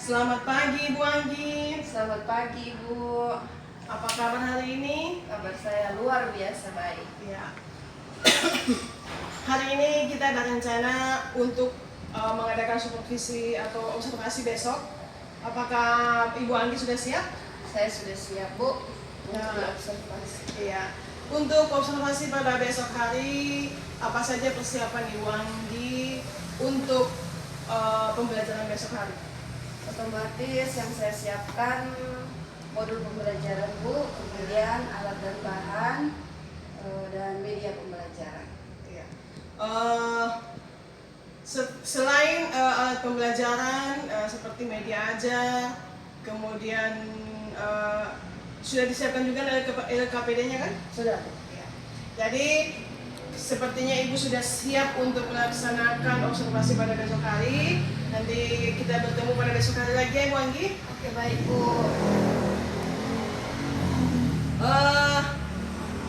Selamat pagi Bu Anggi. Selamat pagi Bu. Apa kabar hari ini? Kabar saya luar biasa baik. Ya. Hari ini kita ada rencana untuk mengadakan supervisi atau observasi besok. Apakah Ibu Anggi sudah siap? Saya sudah siap Bu untuk Ya. observasi. Iya. Untuk observasi pada besok hari, apa saja persiapan Ibu Anggi untuk pembelajaran besok hari? Otomatis yang saya siapkan modul pembelajaran Bu, kemudian alat dan bahan dan media pembelajaran. Iya. Selain alat pembelajaran seperti media aja, kemudian sudah disiapkan juga LKPD-nya kan? Sudah Bu. Ya. Jadi sepertinya Ibu sudah siap untuk melaksanakan observasi pada besok hari. Nanti kita bertemu pada besok hari lagi ya Bu Anggi. Oke baik Bu.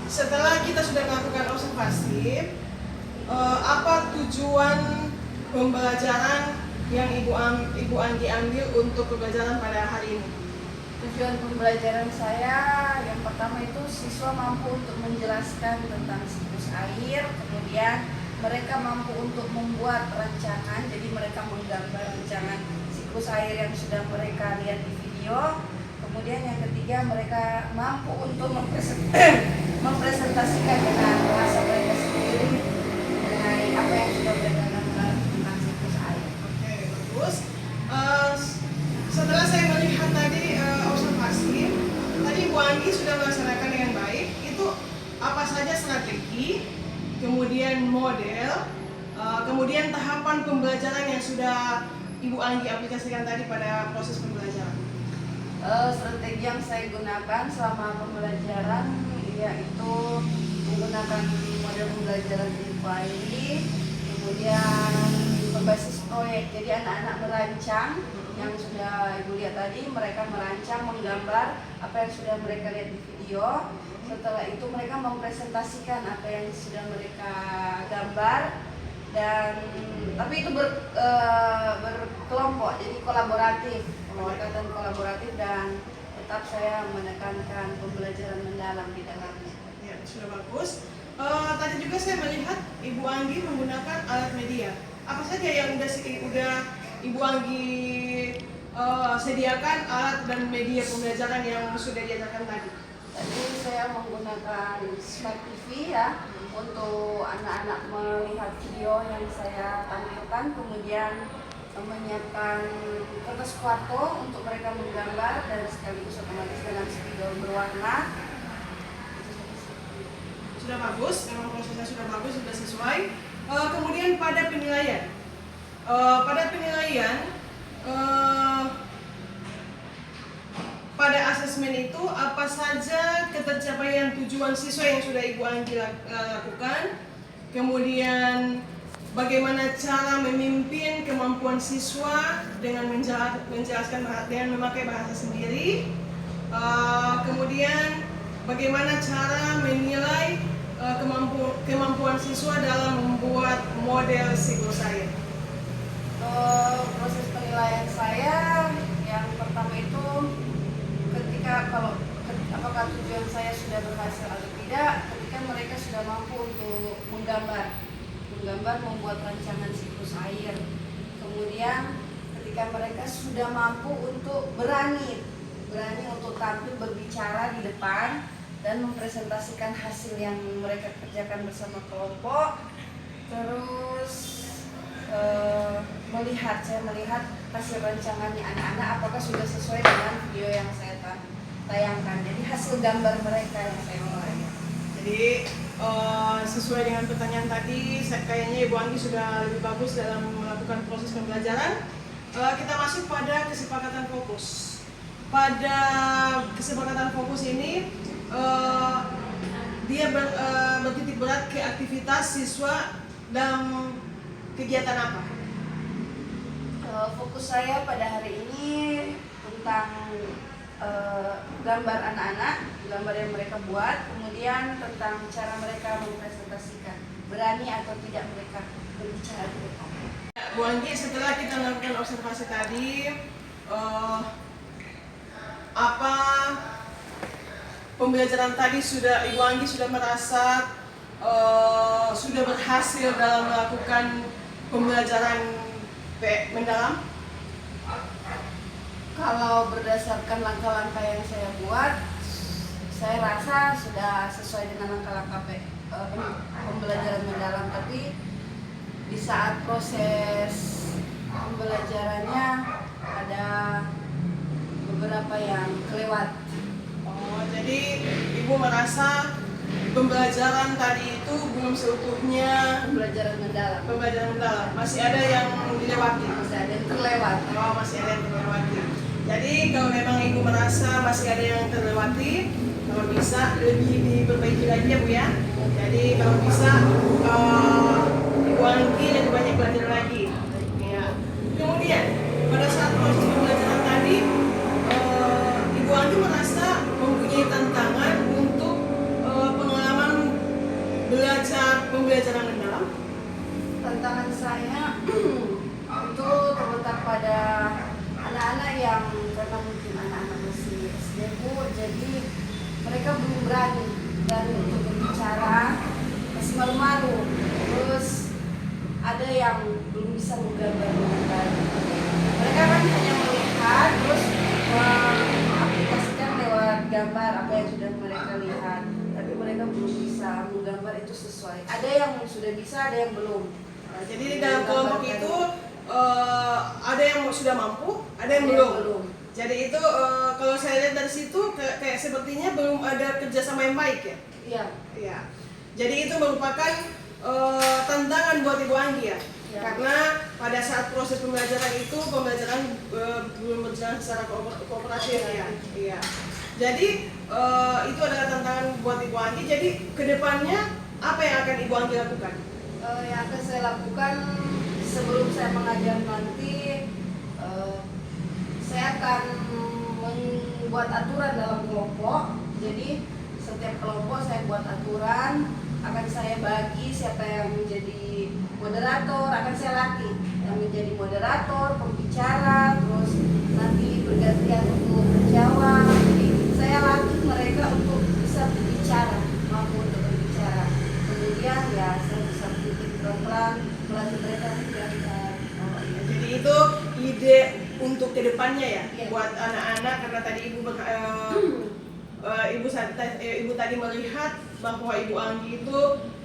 Setelah kita sudah melakukan observasi, apa tujuan pembelajaran yang Ibu Anggi ambil untuk pembelajaran pada hari ini? Tujuan pembelajaran saya yang pertama itu siswa mampu untuk menjelaskan tentang siklus air, kemudian mereka mampu untuk membuat rancangan, jadi mereka menggambar rancangan siklus air yang sudah mereka lihat di video. Kemudian yang ketiga mereka mampu untuk mempresentasikan dengan bahasa mereka sendiri mengenai apa yang sudah mereka gambar tentang siklus air. Oke, bagus. Setelah saya melihat tadi observasi, tadi Bu Anggi sudah melaksanakan dengan baik. Itu apa saja strategi, kemudian model, kemudian tahapan pembelajaran yang sudah Ibu Anggi aplikasikan tadi pada proses pembelajaran. Strategi yang saya gunakan selama pembelajaran yaitu menggunakan model pembelajaran inquiry, kemudian berbasis proyek. Jadi anak-anak merancang yang sudah Ibu lihat tadi, mereka merancang, menggambar apa yang sudah mereka lihat di video. Setelah itu mereka mempresentasikan apa yang sudah mereka gambar, dan tapi itu berkelompok, jadi kolaboratif, pendekatan kolaboratif, dan tetap saya menekankan pembelajaran mendalam di dalamnya. Ya, sudah bagus. Tadi juga saya melihat Ibu Anggi menggunakan alat media. Apa saja yang udah Ibu Anggi sediakan alat dan media pembelajaran yang sudah diajarkan tadi? Tadi saya menggunakan Smart TV ya untuk anak-anak melihat video yang saya tampilkan, kemudian menyiapkan kertas kuarto untuk mereka menggambar dan sekaligus otomatis dengan spidol berwarna. Sudah bagus, memang prosesnya sudah bagus, sudah sesuai. Kemudian pada penilaian, pada asesmen itu apa saja ketercapaian tujuan siswa yang sudah Ibu Anggi lakukan, kemudian bagaimana cara memimpin kemampuan siswa dengan menjelaskan dengan memakai bahasa sendiri, kemudian bagaimana cara menilai kemampuan siswa dalam membuat model siklus air. Proses penilaian saya yang pertama itu apakah tujuan saya sudah berhasil atau tidak ketika mereka sudah mampu untuk menggambar membuat rancangan siklus air. Kemudian ketika mereka sudah mampu untuk berani untuk tampil berbicara di depan dan mempresentasikan hasil yang mereka kerjakan bersama kelompok. Terus saya melihat hasil rancangannya anak-anak apakah sudah sesuai dengan video yang saya tayangkan. Jadi hasil gambar mereka yang saya mulai. Jadi sesuai dengan pertanyaan tadi, kayaknya Ibu Anggi sudah lebih bagus dalam melakukan proses pembelajaran. Kita masuk pada kesepakatan fokus. Pada kesepakatan fokus ini dia bertitik berat ke aktivitas siswa dalam kegiatan apa? Fokus saya pada hari ini tentang gambar anak-anak, gambar yang mereka buat, kemudian tentang cara mereka mempresentasikan, berani atau tidak mereka berbicara di depan. Bu Anggi, setelah kita melakukan observasi tadi, eh, apa pembelajaran tadi Ibu Anggi sudah merasa sudah berhasil dalam melakukan pembelajaran mendalam? Kalau berdasarkan langkah-langkah yang saya buat, saya rasa sudah sesuai dengan langkah-langkah pembelajaran mendalam. Tapi di saat proses pembelajarannya ada beberapa yang kelewat. Oh, jadi Ibu merasa pembelajaran tadi itu belum seutuhnya Pembelajaran mendalam masih ada yang dilewati. masih ada yang terlewat. Oh, masih ada yang terlewati. Jadi kalau memang Ibu merasa masih ada yang terlewati, kalau bisa lebih diperbaiki lagi ya Bu ya. Jadi kalau bisa Ibu Anggi lebih banyak belajar lagi. Ya. Kemudian pada saat proses pembelajaran tadi, Ibu Anggi merasa mempunyai tantangan untuk pengalaman pembelajaran mendalam. Tantangan saya itu terletak pada anak-anak yang karena mungkin anak-anak masih SD Bu, jadi mereka belum berani untuk berbicara, masih malu-malu. Terus ada yang belum bisa menggambar dengan baik. Mereka kan hanya melihat terus mengaplikasikan lewat gambar apa yang sudah mereka lihat, tapi mereka belum bisa menggambar itu sesuai. Ada yang sudah bisa, ada yang belum. Nah, jadi di dalam kelompok itu ada yang sudah mampu, ada yang belum. Jadi itu kalau saya lihat dari situ kayak sepertinya belum ada kerjasama yang baik ya. Iya. Iya. Jadi itu merupakan tantangan buat Ibu Anggi ya. Ya. Karena pada saat proses pembelajaran itu belum berjalan secara kooperatif ya. Iya. Jadi itu adalah tantangan buat Ibu Anggi. Jadi kedepannya apa yang akan Ibu Anggi lakukan? Yang akan saya lakukan sebelum saya mengajar nanti, saya akan membuat aturan dalam kelompok. Jadi setiap kelompok saya buat aturan, akan saya bagi siapa yang menjadi moderator, akan saya latih yang menjadi moderator, pembicara, terus nanti bergantian untuk menjawab. Jadi saya latih mereka untuk bisa berbicara, mampu untuk berbicara. Kemudian ya saya bisa bikin pelan-pelan melatih mereka mendengar. Jadi itu ide untuk kedepannya ya, Iya. buat anak-anak karena tadi Ibu tadi melihat bahwa Ibu Anggi itu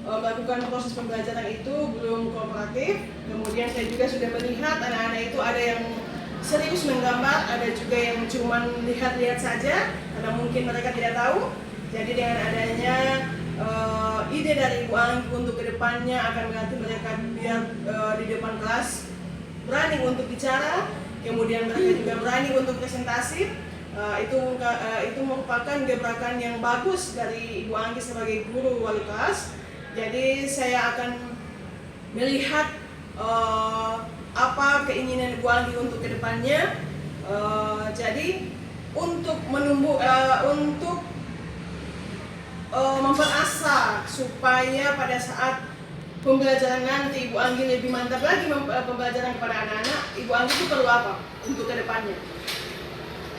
melakukan proses pembelajaran itu belum kooperatif. Kemudian saya juga sudah melihat anak-anak itu ada yang serius menggambar, ada juga yang cuma lihat-lihat saja karena mungkin mereka tidak tahu. Jadi dengan adanya ide dari Ibu Anggi untuk kedepannya akan melatih mereka biar di depan kelas berani untuk bicara, kemudian mereka juga berani untuk presentasi. Itu merupakan gebrakan yang bagus dari Ibu Anggi sebagai guru wali kelas. Jadi saya akan melihat apa keinginan Ibu Anggi untuk kedepannya. Jadi untuk untuk memperasa supaya pada saat pembelajaran nanti Ibu Anggi lebih mantap lagi pembelajaran kepada anak-anak, Ibu Anggi itu perlu apa untuk kedepannya?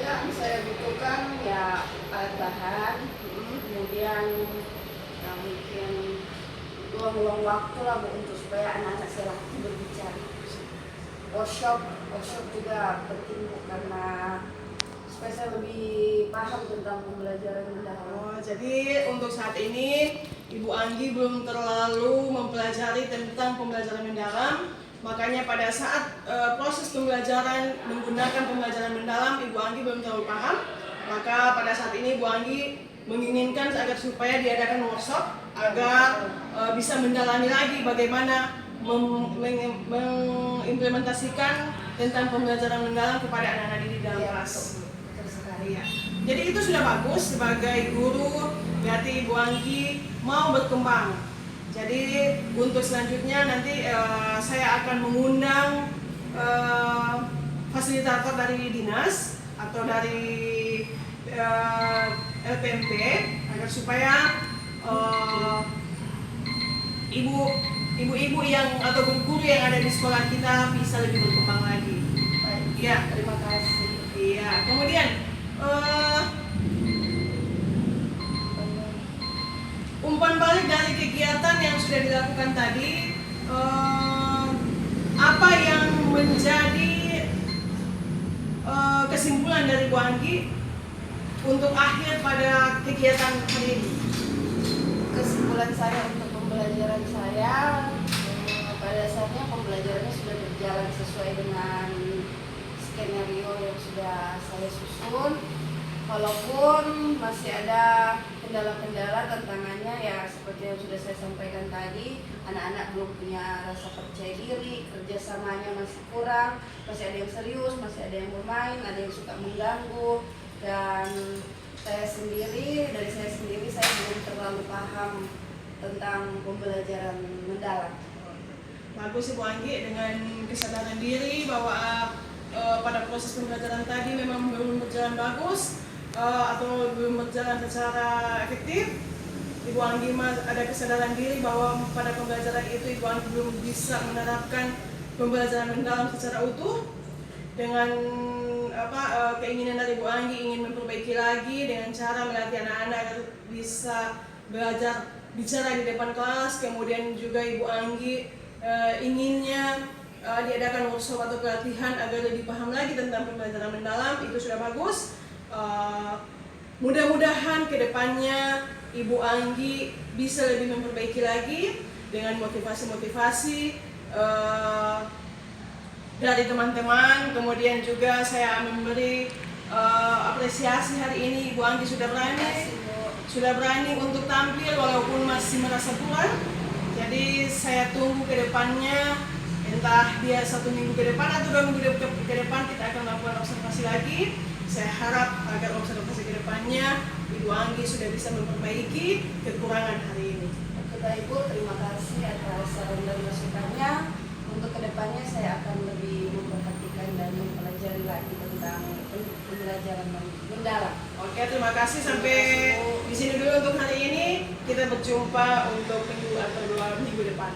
Yang saya butuhkan ya alat bahan, kemudian ya mungkin luang waktu lah Bu, untuk supaya anak-anak saya latih berbicara. Workshop juga penting Bu, karena supaya saya lebih paham tentang pembelajaran mendalam. Oh, jadi untuk saat ini Ibu Anggi belum terlalu mempelajari tentang pembelajaran mendalam. Makanya pada saat proses pembelajaran menggunakan pembelajaran mendalam Ibu Anggi belum terlalu paham. Maka pada saat ini Ibu Anggi menginginkan agar supaya diadakan workshop agar bisa mendalami lagi bagaimana mengimplementasikan tentang pembelajaran mendalam kepada anak-anak di dalam kelas. Iya. Jadi itu sudah bagus sebagai guru, berarti Ibu Anggi mau berkembang. Jadi untuk selanjutnya nanti saya akan mengundang fasilitator dari dinas atau dari LPMP agar supaya ibu-ibu yang atau guru yang ada di sekolah kita bisa lebih berkembang lagi. Baik, Ya, terima kasih. kemudian umpan balik dari kegiatan yang sudah dilakukan tadi, apa yang menjadi kesimpulan dari Bu Anggi untuk akhir pada kegiatan hari ini? Kesimpulan saya untuk pembelajaran saya, pada dasarnya pembelajarannya sudah berjalan sesuai dengan skenario yang sudah saya susun. Walaupun masih ada kendala-kendala, tantangannya ya seperti yang sudah saya sampaikan tadi, anak-anak belum punya rasa percaya diri, kerjasamanya masih kurang, masih ada yang serius, masih ada yang bermain, ada yang suka mengganggu, dan dari saya sendiri saya belum terlalu paham tentang pembelajaran mendalam. Bagus Bu Anggi, dengan kesadaran diri bahwa pada proses pembelajaran tadi memang belum berjalan bagus atau belum berjalan secara efektif. Ibu Anggi ada kesadaran diri bahwa pada pembelajaran itu Ibu Anggi belum bisa menerapkan pembelajaran mendalam secara utuh. Dengan keinginan dari Ibu Anggi ingin memperbaiki lagi dengan cara melatih anak-anak agar bisa belajar bicara di depan kelas. Kemudian juga Ibu Anggi inginnya diadakan workshop atau pelatihan agar lebih paham lagi tentang pembelajaran mendalam. Itu sudah bagus. Mudah-mudahan kedepannya Ibu Anggi bisa lebih memperbaiki lagi dengan motivasi-motivasi dari teman-teman. Kemudian juga saya memberi apresiasi hari ini Ibu Anggi sudah berani untuk tampil walaupun masih merasa kurang. Jadi saya tunggu ke depannya, entah dia 1 minggu ke depan atau 2 minggu ke depan kita akan melakukan observasi lagi. Saya harap agar observasi ke depannya Ibu Anggi sudah bisa memperbaiki kekurangan hari ini. Bapak Ibu, terima kasih atas saran dan masukannya. Untuk kedepannya saya akan lebih memperhatikan dan mempelajari lagi tentang pembelajaran mendalam. Oke, terima kasih. Sampai di sini dulu untuk hari ini. Kita berjumpa untuk minggu atau 2 minggu depan.